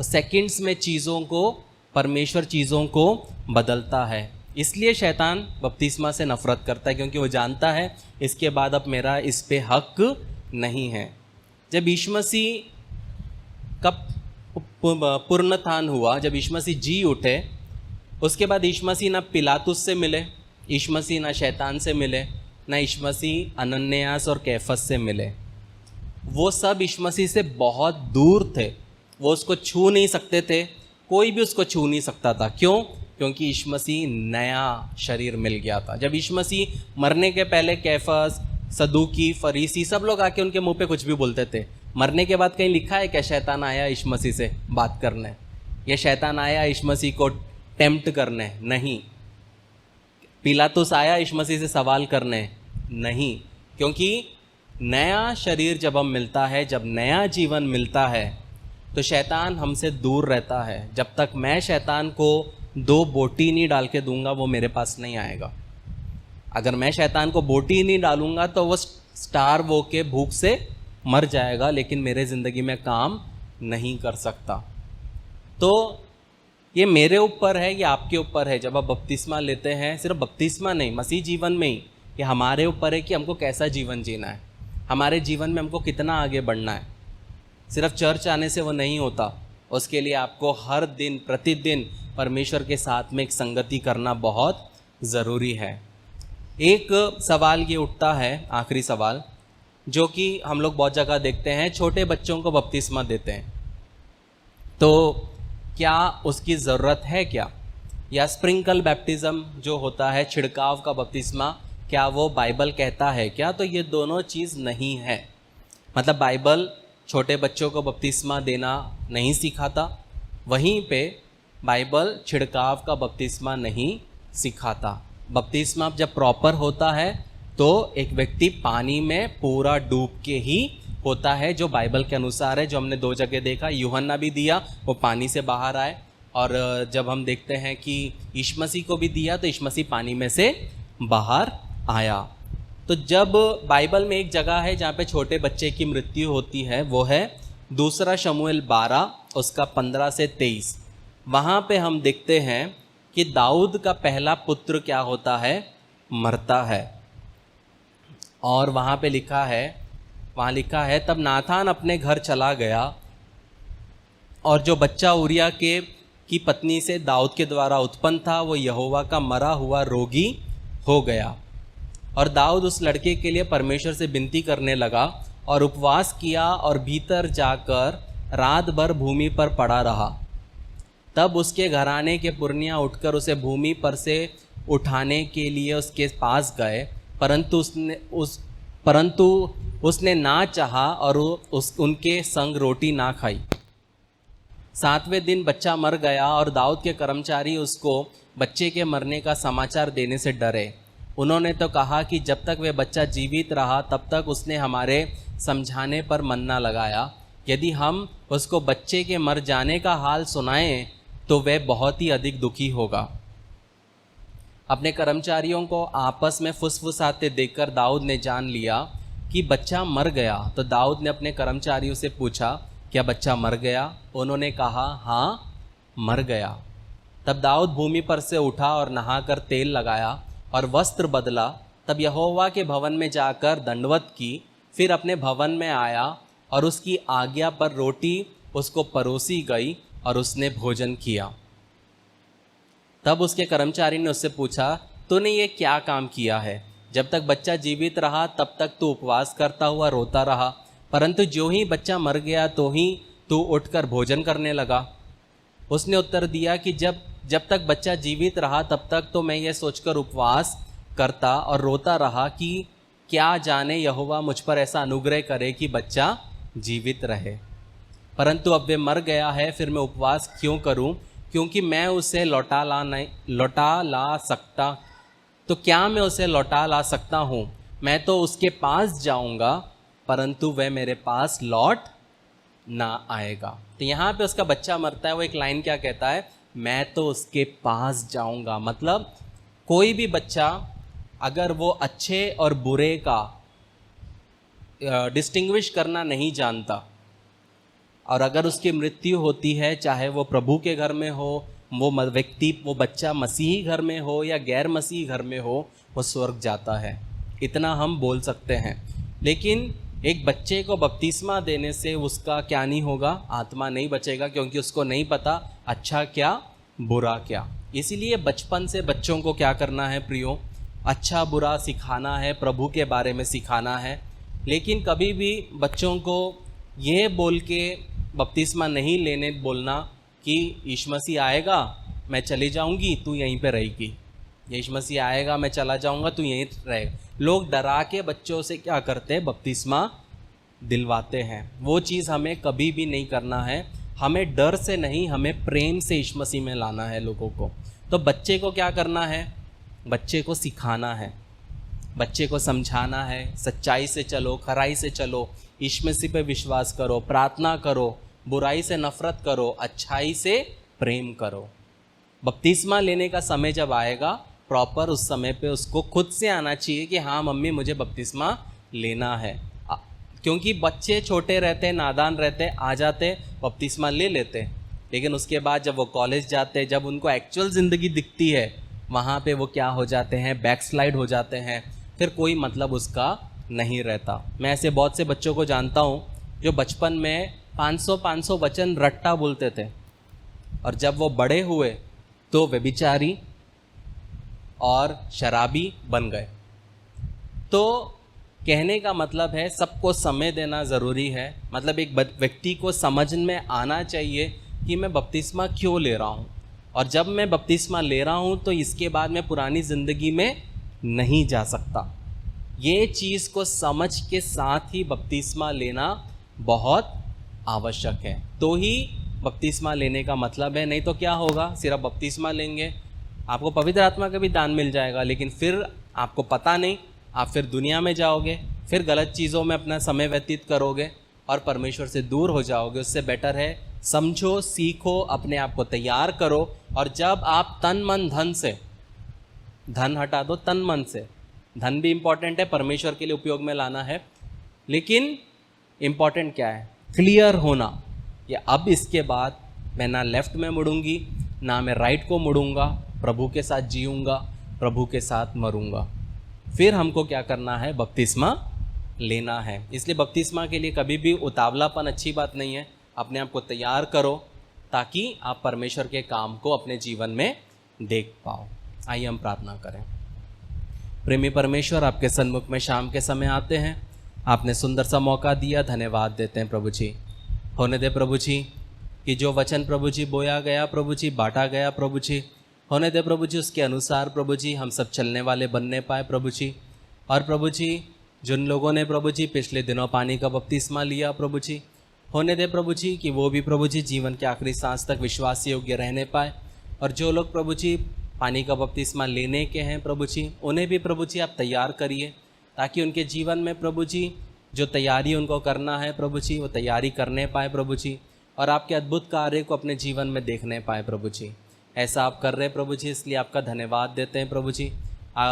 [SPEAKER 1] सेकंड्स में चीज़ों को, परमेश्वर चीज़ों को बदलता है। इसलिए शैतान बपतिस्मा से नफरत करता है, क्योंकि वो जानता है इसके बाद अब मेरा इस पे हक नहीं है। जब यीशु मसीह का पुनरुत्थान हुआ, जब यीशु मसीह जी उठे, उसके बाद यीशु मसीह ना पिलातुस से मिले, यीशु मसीह ना शैतान से मिले, ना यीशु मसीह अनन्यास और कैफस से मिले। वो सब यीशु मसीह से बहुत दूर थे, वो उसको छू नहीं सकते थे, कोई भी उसको छू नहीं सकता था। क्यों? क्योंकि यीशु मसीह नया शरीर मिल गया था। जब यीशु मसीह मरने के पहले कैफस, सदूकी, फरीसी सब लोग आके उनके मुंह पे कुछ भी बोलते थे। मरने के बाद कहीं लिखा है क्या शैतान आया यीशु मसीह से बात करने, या शैतान आया यीशु मसीह को टेम्प्ट करने? नहीं। पिलातुस आया यीशु मसीह से सवाल करने? नहीं। क्योंकि नया शरीर जब हम मिलता है, जब नया जीवन मिलता है, तो शैतान हमसे दूर रहता है। जब तक मैं शैतान को 2 बोटी नहीं डाल के दूंगा, वो मेरे पास नहीं आएगा। अगर मैं शैतान को बोटी नहीं डालूंगा तो वो स्टार्व होके भूख से मर जाएगा, लेकिन मेरे ज़िंदगी में काम नहीं कर सकता। तो ये मेरे ऊपर है, ये आपके ऊपर है। जब आप बपतिस्मा लेते हैं, सिर्फ बपतिस्मा नहीं, मसीह जीवन में ही ये हमारे ऊपर है कि हमको कैसा जीवन जीना है, हमारे जीवन में हमको कितना आगे बढ़ना है। सिर्फ चर्च आने से वो नहीं होता, उसके लिए आपको हर दिन प्रतिदिन परमेश्वर के साथ में एक संगति करना बहुत ज़रूरी है। एक सवाल ये उठता है, आखिरी सवाल, जो कि हम लोग बहुत जगह देखते हैं, छोटे बच्चों को बपतिस्मा देते हैं, तो क्या उसकी ज़रूरत है क्या? या स्प्रिंकल बैप्टिज़म जो होता है, छिड़काव का बपतिस्मा, क्या वो बाइबल कहता है क्या? तो ये दोनों चीज़ नहीं है। मतलब बाइबल छोटे बच्चों को बपतिस्मा देना नहीं सिखाता, वहीं पे बाइबल छिड़काव का बपतिस्मा नहीं सिखाता। बपतिस्मा जब प्रॉपर होता है तो एक व्यक्ति पानी में पूरा डूब के ही होता है, जो बाइबल के अनुसार है, जो हमने 2 जगह देखा। यूहन्ना भी दिया, वो पानी से बाहर आए, और जब हम देखते हैं कि यीशु मसीह को भी दिया तो यीशु मसीह पानी में से बाहर आया। तो जब बाइबल में एक जगह है जहाँ पे छोटे बच्चे की मृत्यु होती है, वो है 2 शमूएल 12 उसका 15 से 23। वहाँ पे हम देखते हैं कि दाऊद का पहला पुत्र क्या होता है, मरता है। और वहाँ पे लिखा है तब नाथान अपने घर चला गया, और जो बच्चा उरिया की पत्नी से दाऊद के द्वारा उत्पन्न था, वो यहोवा का मरा हुआ रोगी हो गया। और दाऊद उस लड़के के लिए परमेश्वर से विनती करने लगा और उपवास किया और भीतर जाकर रात भर भूमि पर पड़ा रहा। तब उसके घराने के पुरनिया उठकर उसे भूमि पर से उठाने के लिए उसके पास गए, परंतु उसने ना चाहा और उनके संग रोटी ना खाई। 7वें दिन बच्चा मर गया और दाऊद के कर्मचारी उसको बच्चे के मरने का समाचार देने से डरे। उन्होंने तो कहा कि जब तक वह बच्चा जीवित रहा तब तक उसने हमारे समझाने पर मन न लगाया। यदि हम उसको बच्चे के मर जाने का हाल सुनाएं तो वह बहुत ही अधिक दुखी होगा। अपने कर्मचारियों को आपस में फुसफुसाते देखकर दाऊद ने जान लिया कि बच्चा मर गया। तो दाऊद ने अपने कर्मचारियों से पूछा, क्या बच्चा मर गया? उन्होंने कहा, हाँ, मर गया। तब दाऊद भूमि पर से उठा और नहाकर तेल लगाया और वस्त्र बदला। तब यहोवा के भवन में जाकर दंडवत की, फिर अपने भवन में आया और उसकी आज्ञा पर रोटी उसको परोसी गई और उसने भोजन किया। तब उसके कर्मचारी ने उससे पूछा, तूने ये क्या काम किया है? जब तक बच्चा जीवित रहा तब तक तू उपवास करता हुआ रोता रहा, परंतु जो ही बच्चा मर गया तो ही तू उठकर भोजन करने लगा। उसने उत्तर दिया कि जब तक बच्चा जीवित रहा तब तक तो मैं ये सोचकर उपवास करता और रोता रहा कि क्या जाने यहोवा मुझ पर ऐसा अनुग्रह करे कि बच्चा जीवित रहे। परंतु अब वे मर गया है, फिर मैं उपवास क्यों करूं? क्योंकि मैं उसे लौटा ला सकता। तो क्या मैं उसे लौटा ला सकता हूँ? मैं तो उसके पास जाऊँगा, परंतु वह मेरे पास लौट ना आएगा। तो यहाँ पे उसका बच्चा मरता है, वो एक लाइन क्या कहता है, मैं तो उसके पास जाऊंगा। मतलब कोई भी बच्चा अगर वो अच्छे और बुरे का डिस्टिंग्विश करना नहीं जानता, और अगर उसकी मृत्यु होती है, चाहे वो प्रभु के घर में हो, वो बच्चा मसीही घर में हो या गैर मसीही घर में हो, वो स्वर्ग जाता है। इतना हम बोल सकते हैं। लेकिन एक बच्चे को बपतिस्मा देने से उसका क्या नहीं होगा, आत्मा नहीं बचेगा, क्योंकि उसको नहीं पता अच्छा क्या बुरा क्या। इसीलिए बचपन से बच्चों को क्या करना है प्रियो, अच्छा बुरा सिखाना है, प्रभु के बारे में सिखाना है। लेकिन कभी भी बच्चों को ये बोल के बपतिस्मा नहीं लेने बोलना कि यीशु मसीह आएगा मैं चली जाऊंगी तू यहीं पे रहेगी, यीशु मसीह आएगा मैं चला जाऊंगा तू यहीं रहेगा। लोग डरा के बच्चों से क्या करते हैं, बपतिस्मा दिलवाते हैं। वो चीज़ हमें कभी भी नहीं करना है। हमें डर से नहीं, हमें प्रेम से यीशु मसीह में लाना है लोगों को। तो बच्चे को क्या करना है, बच्चे को सिखाना है, बच्चे को समझाना है, सच्चाई से चलो, खराई से चलो, यीशु मसीह पे विश्वास करो, प्रार्थना करो, बुराई से नफरत करो, अच्छाई से प्रेम करो। बपतिस्मा लेने का समय जब आएगा प्रॉपर, उस समय पे उसको खुद से आना चाहिए कि हाँ मम्मी मुझे बपतिस्मा लेना है। क्योंकि बच्चे छोटे रहते, नादान रहते, आ जाते बपतिस्मा ले लेते, लेकिन उसके बाद जब वो कॉलेज जाते, जब उनको एक्चुअल ज़िंदगी दिखती है, वहाँ पे वो क्या हो जाते हैं, बैकस्लाइड हो जाते हैं, फिर कोई मतलब उसका नहीं रहता। मैं ऐसे बहुत से बच्चों को जानता हूँ जो बचपन में 500 वचन रट्टा बोलते थे, और जब वो बड़े हुए तो व्यभिचारी और शराबी बन गए। तो कहने का मतलब है सबको समय देना ज़रूरी है। मतलब एक व्यक्ति को समझ में आना चाहिए कि मैं बपतिस्मा क्यों ले रहा हूँ, और जब मैं बपतिस्मा ले रहा हूँ तो इसके बाद मैं पुरानी ज़िंदगी में नहीं जा सकता। ये चीज़ को समझ के साथ ही बपतिस्मा लेना बहुत आवश्यक है, तो ही बपतिस्मा लेने का मतलब है। नहीं तो क्या होगा, सिर्फ बपतिस्मा लेंगे, आपको पवित्र आत्मा का भी दान मिल जाएगा, लेकिन फिर आपको पता नहीं, आप फिर दुनिया में जाओगे, फिर गलत चीज़ों में अपना समय व्यतीत करोगे और परमेश्वर से दूर हो जाओगे। उससे बेटर है समझो, सीखो, अपने आप को तैयार करो, और जब आप तन मन धन से, धन हटा दो, तन मन से, धन भी इम्पॉर्टेंट है, परमेश्वर के लिए उपयोग में लाना है, लेकिन इम्पॉर्टेंट क्या है, क्लियर होना। या अब इसके बाद मैं ना लेफ़्ट में मुड़ूंगी, ना मैं राइट को मुड़ूंगा, प्रभु के साथ जीऊँगा, प्रभु के साथ मरूंगा। फिर हमको क्या करना है, बपतिस्मा लेना है। इसलिए बपतिस्मा के लिए कभी भी उतावलापन अच्छी बात नहीं है। अपने आप को तैयार करो ताकि आप परमेश्वर के काम को अपने जीवन में देख पाओ। आइए हम प्रार्थना करें। प्रेमी परमेश्वर, आपके सन्मुख में शाम के समय आते हैं, आपने सुंदर सा मौका दिया, धन्यवाद देते हैं प्रभु जी। होने दे प्रभु जी कि जो वचन प्रभु जी बोया गया, प्रभु जी बांटा गया, प्रभु जी होने दे प्रभु जी उसके अनुसार प्रभु जी हम सब चलने वाले बनने पाए प्रभु जी। और प्रभु जी जिन लोगों ने प्रभु जी पिछले दिनों पानी का बपतिस्मा लिया प्रभु जी, होने दे प्रभु जी कि वो भी प्रभु जी जीवन के आखिरी सांस तक विश्वास योग्य रहने पाए। और जो लोग प्रभु जी पानी का बपतिस्मा लेने के हैं प्रभु जी, उन्हें भी प्रभु जी आप तैयार करिए, ताकि उनके जीवन में प्रभु जी जो तैयारी उनको करना है प्रभु जी, वो तैयारी करने पाए प्रभु जी, और आपके अद्भुत कार्य को अपने जीवन में देखने पाए प्रभु जी। ऐसा आप कर रहे प्रभु जी, इसलिए आपका धन्यवाद देते हैं प्रभु जी।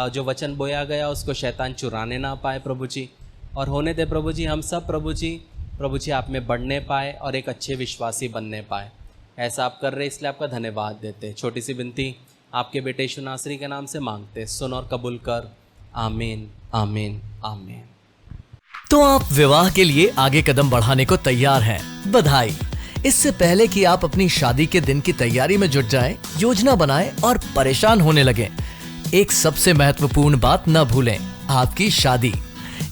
[SPEAKER 1] जो वचन बोया गया उसको शैतान चुराने ना पाए प्रभु जी। और होने दे प्रभु जी हम सब प्रभु जी आप में बढ़ने पाए और एक अच्छे विश्वासी बनने पाए। ऐसा आप कर रहे, इसलिए आपका धन्यवाद देते हैं। छोटी सी विनती आपके बेटे यीशु नासरी के नाम से मांगते, सुन और कबूल कर। आमीन, आमीन, आमीन।
[SPEAKER 2] तो आप विवाह के लिए आगे कदम बढ़ाने को तैयार हैं? बधाई। इससे पहले कि आप अपनी शादी के दिन की तैयारी में जुट जाएं, योजना बनाएं और परेशान होने लगें, एक सबसे महत्वपूर्ण बात न भूलें, आपकी शादी।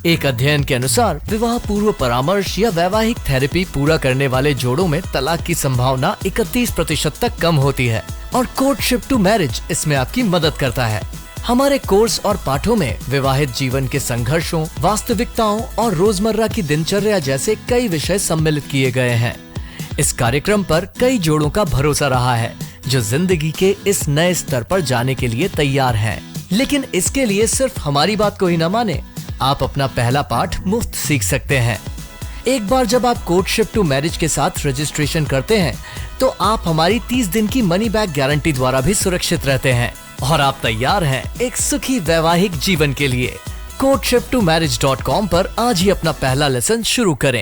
[SPEAKER 2] एक अध्ययन के अनुसार विवाह पूर्व परामर्श या वैवाहिक थेरेपी पूरा करने वाले जोड़ों में तलाक की संभावना 31% तक कम होती है, और कोर्टशिप टू मैरिज इसमें आपकी मदद करता है। हमारे कोर्स और पाठों में विवाहित जीवन के संघर्षों, वास्तविकताओं और रोजमर्रा की दिनचर्या जैसे कई विषय सम्मिलित किए गए हैं। इस कार्यक्रम पर कई जोड़ों का भरोसा रहा है जो जिंदगी के इस नए स्तर पर जाने के लिए तैयार हैं। लेकिन इसके लिए सिर्फ हमारी बात को ही न माने, आप अपना पहला पाठ मुफ्त सीख सकते हैं। एक बार जब आप कोर्टशिप टू मैरिज के साथ रजिस्ट्रेशन करते हैं तो आप हमारी 30 दिन की मनी बैक गारंटी द्वारा भी सुरक्षित रहते हैं और आप तैयार हैं एक सुखी वैवाहिक जीवन के लिए। courtship2marriage.com पर आज ही अपना पहला लेसन शुरू करें।